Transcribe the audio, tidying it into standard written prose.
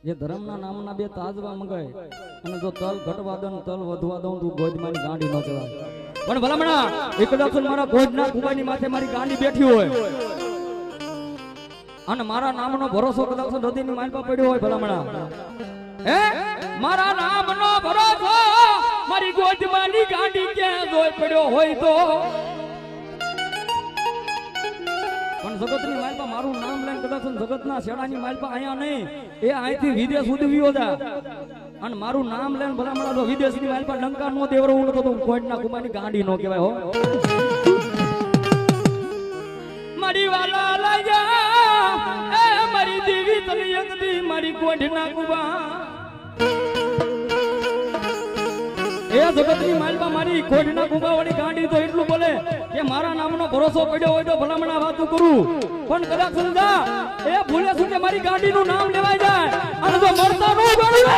જે ધર્મના નામના બે તાજવા મંગાય અને જો તલ ઘટવા દઉં તલ વધવા દઉં તું ગોજમાની ગાંડી ન કહેવાય. પણ ભલામણા એકદાસ મારા ગોજના કુબાની માથે મારી ગાંડી બેઠી હોય અને મારા નામનો ભરોસો કદાચ હૃદયની માલપા પડ્યો હોય ભલામણા હે મારા નામનો ભરોસો મારી ગોજમાની ગાંડી ક્યાં જોઈ પડ્યો હોય તો પણ જગતની માલપા મારું નામ લઈને કદાચ જગતના શેડાની માલપા અહીંયા નહીં એ અહીંથી વિદેશ સુધી વિયો જા અને મારું નામ લઈને ભલામણા જો વિદેશની માલપા ડંકા નો દેવરો ઉડતો તો કોઈના કુમારની ગાંડી નો કહેવાય હો. મારી વાલા લાયા એ મારી દેવી તને એકદી મારી કોઈના કુબા એ જગતની માલપા મારી કોઈના કુબા વાળી ગાંડી તો એટલું બોલે કે મારા નામનો ભરોસો પડ્યો હોય તો ભલામણા વાતું કરું પણ કદાચ સમજા એ ભૂલે શું કે મારી ગાંડીનું નામ લેવાય જાય અને જો મરતા નો ગણવે